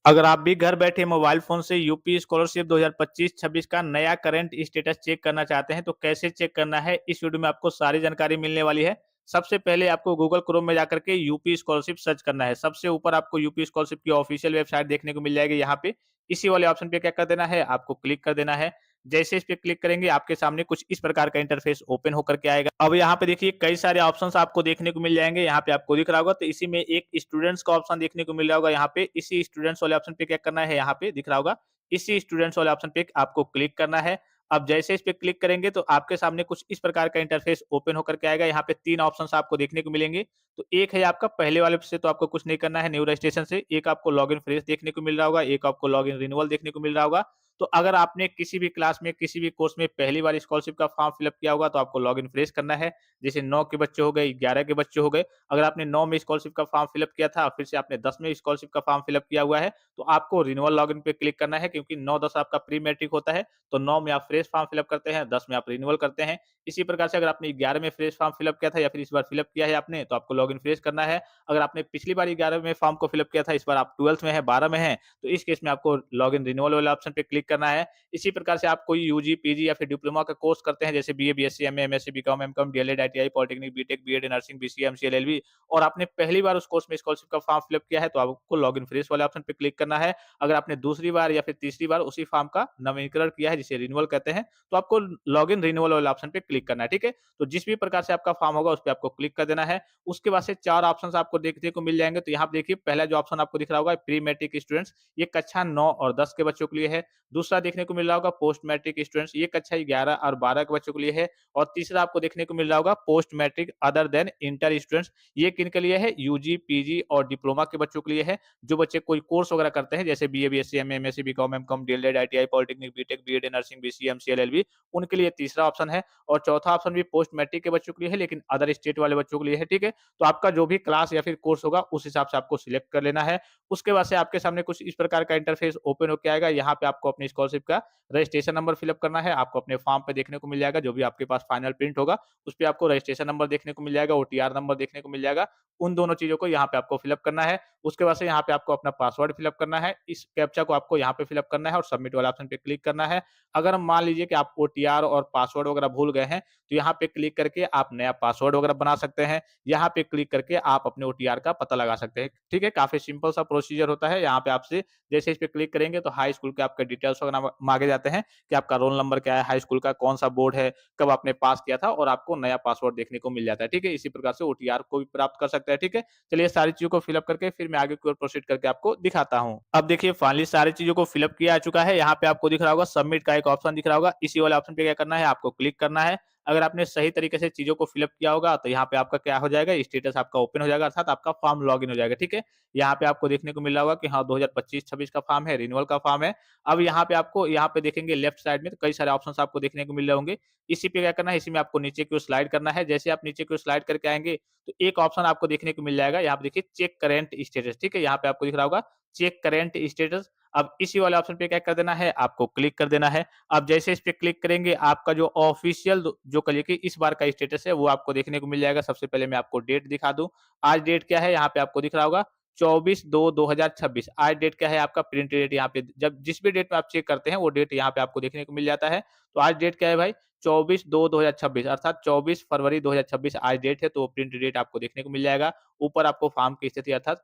अगर आप भी घर बैठे मोबाइल फ़ोन से यूपी स्कॉलरशिप 2025-26 का नया करंट स्टेटस चेक करना चाहते हैं, तो कैसे चेक करना है, इस वीडियो में आपको सारी जानकारी मिलने वाली है। सबसे पहले आपको गूगल क्रोम में जाकर के यूपी स्कॉलरशिप सर्च करना है। सबसे ऊपर आपको यूपी स्कॉलरशिप की ऑफ़िशियल वेबसाइट देखने को मिल जाएगी यहाँ पे। इसी वाले ऑप्शन पे क्या कर देना है, आपको क्लिक कर देना है। जैसे इस पे क्लिक करेंगे, आपके सामने कुछ इस प्रकार का इंटरफ़ेस ओपन होकर के आएगा। अब यहाँ पे देखिए कई सारे ऑप्शंस आपको देखने को मिल जाएँगे। यहाँ पे आपको दिख रहा होगा, तो इसी में एक स्टूडेंट्स का ऑप्शन देखने को मिल रहा होगा यहाँ पे। इसी स्टूडेंट्स वाले ऑप्शन पे क्या करना है, यहाँ पे दिख रहा होगा। इसी स्टूडेंट्स वाले ऑप्शन पे आपको क्लिक करना है। अब जैसे इस पे क्लिक करेंगे, तो आपके सामने कुछ इस प्रकार का इंटरफ़ेस ओपन होकर के आएगा। यहाँ पे 3 ऑप्शंस आपको देखने को मिलेंगे। तो एक है आपका पहले वाले से, तो आपको कुछ नहीं करना है, न्यू रजिस्ट्रेशन से। एक आपको लॉगिन फ्रेश देखने को मिल रहा होगा, एक आपको लॉगिन रिन्यूअल देखने को मिल रहा होगा। तो अगर आपने किसी भी क्लास में, किसी भी कोर्स में पहली बार स्कॉलरशिप का फॉर्म फिल अप किया होगा, तो आपको लॉगिन फ्रेश करना है। जैसे 9 के बच्चे हो गए, 11 के बच्चे हो गए। अगर आपने 9 में स्कॉलरशिप का फॉर्म फिल अप किया था, फिर से आपने 10 में स्कॉलरशिप का फॉर्म फिल अप किया हुआ है, तो आपको रिन्यूअल लॉगिन पे क्लिक करना है, क्योंकि 9-10 आपका प्री मैट्रिक होता है, तो 9 में आप फ्रेश फॉर्म फिल अप करते हैं, 10 में आप रिन्यूअल करते हैं। इसी प्रकार से अगर आपने 11 में फ्रेश फॉर्म फिल अप किया था या फिर इस बार फिल अप किया है आपने, तो आपको लॉगिन फ्रेश करना है। अगर आपने पिछली बार 11 में फॉर्म को फिल अप किया था, इस बार आप 12th में हैं, 12 में हैं, तो इस केस में आपको लॉगिन रिन्यूअल वाले ऑप्शन पे क्लिक करना है। इसी प्रकार से आप कोई यूजी, पीजी या फिर डिप्लोमा का कोर्स करते हैं, जैसे BA, BSc, MA, MSc, BCom, MCom, DElEd, ITI, polytechnic, BTech, BEd, nursing, BCA, MCA, LLB, और आपने पहली बार उस कोर्स में स्कॉलरशिप का फॉर्म फिल अप किया है, तो आपको लॉगिन फ्रेश वाले ऑप्शन पे क्लिक करना है। अगर आपने दूसरी बार या फिर तीसरी बार उसी फॉर्म का नवीनीकरण किया है, जिसे रिन्यूअल कहते हैं, तो आपको लॉगिन रिन्यूअल वाले ऑप्शन पे क्लिक करना है, ठीक है? तो जिस भी प्रकार से आपका फॉर्म होगा, उस पे आपको क्लिक कर देना है। उसके बाद से 4 ऑप्शंस आपको देखने को मिल जाएँगे। तो यहाँ पे देखिए, पहला जो ऑप्शन आपको दिख रहा होगा, प्री मैट्रिक स्टूडेंट्स, ये कक्षा 9 और 10 के बच्चों के लिए है। दूसरा देखने को मिल रहा होगा पोस्ट मैट्रिक स्टूडेंट्स, ये कक्षा 11 और 12 के बच्चों के लिए है। और तीसरा आपको देखने को मिल रहा होगा post matric other than inter students, ये किनके लिए है, यूजी, पीजी और डिप्लोमा के बच्चों के लिए है। जो बच्चे कोई कोर्स वगैरह करते हैं, जैसे BA, BSc, MA, MSc, BCom, MCom, DElEd, ITI, polytechnic, BTech, BEd, nursing, BCA, MCA, LLB, उनके लिए तीसरा ऑप्शन है। और चौथा ऑप्शन भी पोस्ट मैट्रिक के बच्चों के लिए है, लेकिन अदर स्टेट वाले बच्चों के लिए है, ठीक है? तो आपका जो भी क्लास या फिर कोर्स होगा, उस हिसाब से आपको सिलेक्ट कर लेना है। उसके बाद से आपके सामने कुछ इस प्रकार का इंटरफेस ओपन होके आएगा। यहाँ पे आपको अपनी स्कॉलरशिप का रजिस्ट्रेशन नंबर फिल अप करना है। आपको अपने फॉर्म पे देखने को मिल जाएगा, जो भी आपके पास फाइनल प्रिंट होगा, उस पे आपको रजिस्ट्रेशन नंबर देखने को मिल जाएगा, ओटीआर नंबर देखने को मिल जाएगा। उन दोनों चीज़ों को यहाँ पे आपको फिल अप करना है। उसके बाद से यहाँ पे आपको अपना पासवर्ड फिल अप करना है। इस कैप्चा को आपको यहाँ पे फिल अप करना है और सबमिट वाला ऑप्शन पे क्लिक करना है। अगर मान लीजिए कि आप ओटीआर और पासवर्ड वगैरह भूल गए हैं, तो यहाँ पे क्लिक करके आप नया पासवर्ड वगैरह बना सकते हैं। यहाँ पे क्लिक करके आप अपने ओटीआर का पता लगा सकते हैं। ठीक है? काफ़ी सिंपल सा प्रोसीजर होता है। यहाँ पे आपसे जैसे इस पे क्लिक करेंगे, तो हाई स्कूल के आपके डिटेल्स वगैरह माँगे जाते हैं कि आपका रोल नंबर क्या है, हाई स्कूल का कौन-सा बोर्ड है, कब आपने पास किया था, और आपको नया पासवर्ड देखने को मिल जाता है। ठीक है? इसी प्रकार से ओटीआर को भी प्राप्त कर सकते हैं। ठीक है? चलिए सारी चीज़ों को फिल अप करके फिर मैं आगे की ओर प्रोसीड करके आपको दिखाता हूँ। अब देखिए फाइनली सारी चीज़ों को फिल अप किया जा चुका है। यहाँ पे आपको दिख रहा होगा सबमिट का एक ऑप्शन दिख रहा होगा। इसी वाले ऑप्शन पे क्या करना है, आपको क्लिक करना है। अगर आपने सही तरीके से चीज़ों को फिल अप किया होगा, तो यहाँ पे आपका क्या हो जाएगा, स्टेटस आपका ओपन हो जाएगा, अर्थात आपका फॉर्म लॉगिन हो जाएगा। ठीक है? यहाँ पे आपको देखने को मिल रहा होगा कि हाँ, 2025-26 का फॉर्म है, रिन्यूअल का फॉर्म है। अब यहाँ पे आपको यहाँ पे देखेंगे लेफ्ट साइड में, तो कई सारे ऑप्शंस आपको देखने को मिल रहे होंगे। इसी पे क्या करना है, इसी में आपको नीचे की ओर स्लाइड करना है। जैसे आप नीचे की ओर स्लाइड करके आएँगे, तो एक ऑप्शन आपको देखने को मिल जाएगा। यहाँ पे देखिए चेक करंट स्टेटस, ठीक है? यहाँ पे आपको दिख रहा होगा चेक करंट स्टेटस। अब इसी वाले ऑप्शन पे क्या कर देना है, आपको क्लिक कर देना है। अब जैसे इस पे क्लिक करेंगे, आपका जो ऑफिशियल जो कहिए कि इस बार का स्टेटस है, वो आपको देखने को मिल जाएगा। सबसे पहले मैं आपको डेट दिखा दूँ। आज डेट क्या है, यहाँ पे आपको दिख रहा होगा 24/2/2026। आज डेट क्या है, आपका प्रिंट डेट। यहाँ पे जब जिस भी डेट में आप चेक करते हैं, वो डेट यहाँ पे आपको देखने को मिल जाता है। तो आज डेट क्या है भाई, 24/2/2026, अर्थात 24 फरवरी 2026 आज डेट है, तो प्रिंट डेट आपको देखने को मिल जाएगा। ऊपर आपको फॉर्म की स्थिति, अर्थात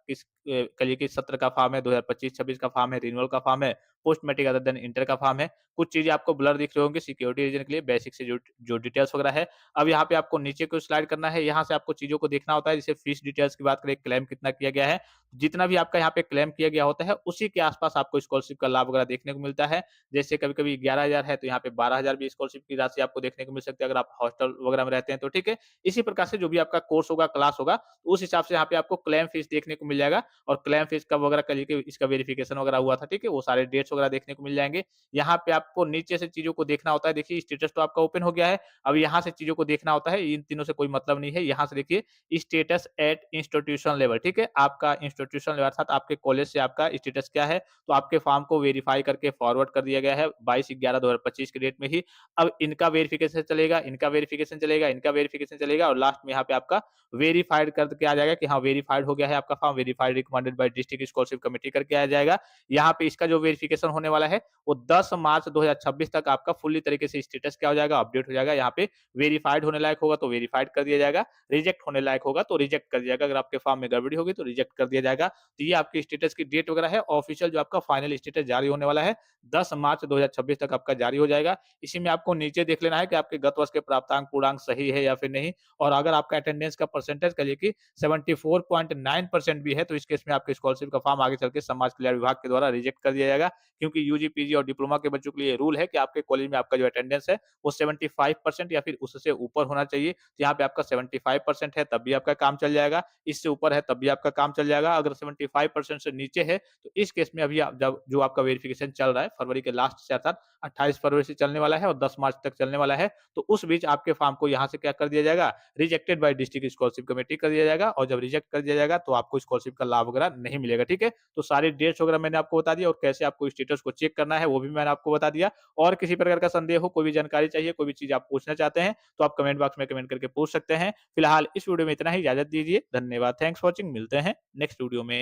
कहिए कि सत्र का फॉर्म है, 2025-26 का फॉर्म है, रिन्यूअल का फॉर्म है, post matric other than inter का फॉर्म है। कुछ चीज़ें आपको ब्लर दिख रही होंगी सिक्योरिटी रीजन के लिए, बेसिक से जो जो डिटेल्स वगैरह है। अब यहाँ पे आपको नीचे को स्लाइड करना है। यहाँ से आपको चीज़ों को देखना होता है। जैसे फीस डिटेल्स की बात करें, क्लेम कितना किया गया है, जितना भी आपका यहाँ पे क्लेम किया गया होता है, उसी के आस-पास आपको स्कॉलरशिप का लाभ वगैरह देखने को मिलता है। जैसे कभी-कभी 11,000 है, तो यहाँ पे 12,000 भी स्कॉलरशिप की राशि आपको देखने को मिल सकती है, अगर आप हॉस्टल वगैरह में रहते हैं तो, ठीक है। इसी प्रकार से जो भी आपका कोर्स होगा, क्लास होगा, उस हिसाब से यहाँ पे आपको क्लेम फीस देखने को मिल जाएगा। और क्लेम फीस कब वगैरह करिए कि इसका वेरिफिकेशन वगैरह हुआ था, ठीक है, वो सारे डेट्स वगैरह देखने को मिल जाएँगे। यहाँ पे आपको नीचे से चीज़ों को देखना होता है। देखिए स्टेटस तो आपका ओपन हो गया है, अब यहाँ से चीज़ों को देखना होता है। इन तीनों से कोई मतलब नहीं है। यहाँ से देखिए स्टेटस एट इंस्टीट्यूशन लेवल, ठीक है, आपका इंस्टीट्यूशन लेवल अर्थात आपके कॉलेज से आपका स्टेटस क्या है, तो आपके फॉर्म को वेरीफाई करके फॉरवर्ड कर दिया गया है 22/11/2025 की डेट में ही। अब इनका वेरिफिकेशन चलेगा, इनका वेरिफिकेशन चलेगा, इनका वेरिफिकेशन चलेगा और लास्ट में यहाँ पे आपका वेरिफाइड करके आ जाएगा कि हाँ वेरिफाइड हो गया है आपका form, verified recommended by district scholarship committee करके आ जाएगा। यहाँ पे इसका जो वेरिफिकेशन होने वाला है वो 10 मार्च 2026 तक आपका फुल्ली तरीके से स्टेटस क्या हो जाएगा, अपडेट हो जाएगा। यहाँ पे वेरिफाइड होने लायक होगा तो वेरिफाइड कर दिया जाएगा, रिजेक्ट होने लायक होगा तो रिजेक्ट कर दिया जाएगा। अगर आपके फॉर्म में गड़बड़ी होगी तो रिजेक्ट कर दिया जाएगा। तो ये आपकी स्टेटस की डेट वगैरह है। ऑफिशियल जो आपका फाइनल स्टेटस जारी होने वाला है 10 मार्च 2026 तक आपका जारी हो जाएगा। इसी में आपको नीचे देख लेना है कि आपके गत वर्ष के प्राप्तांक पूर्णांक सही है या फिर नहीं, और अगर आपका अटेंडेंस का परसेंटेज कहिए कि 74.9% भी है तो इस केस में आपके स्कॉलरशिप का फॉर्म आगे चल के समाज कल्याण विभाग के द्वारा रिजेक्ट कर दिया जाएगा। क्योंकि यूजी, पीजी और डिप्लोमा के बच्चों के लिए रूल है कि आपके कॉलेज में आपका जो अटेंडेंस है वो 75% या फिर उससे ऊपर होना चाहिए। तो यहाँ पे आपका 75% है तब भी आपका काम चल जाएगा, इससे ऊपर है तब भी आपका काम चल जाएगा। अगर 75% से नीचे है तो इस केस में अभी आप जब जो आपका वेरिफिकेशन चल रहा है फरवरी के लास्ट से अर्थात 28 फरवरी से चलने वाला है और 10 मार्च तक चलने वाला है, तो उस बीच आपके फॉर्म को यहाँ से क्या कर दिया जाएगा, rejected by district scholarship committee कर दिया जाएगा। और जब रिजेक्ट कर दिया जाएगा तो आपको स्कॉलरशिप का लाभ वगैरह नहीं मिलेगा। ठीक है, तो सारी डेट्स वगैरह मैंने आपको बता दिया और कैसे आपको स्टेटस को चेक करना है वो भी मैंने आपको बता दिया। और किसी प्रकार का संदेह हो, कोई भी जानकारी चाहिए, कोई भी चीज आप पूछना चाहते हैं तो आप कमेंट बॉक्स में कमेंट करके पूछ सकते हैं। फिलहाल इस वीडियो में इतना ही, इजाजत दीजिए। धन्यवाद, थैंक्स फॉर वॉचिंग। मिलते हैं नेक्स्ट वीडियो में।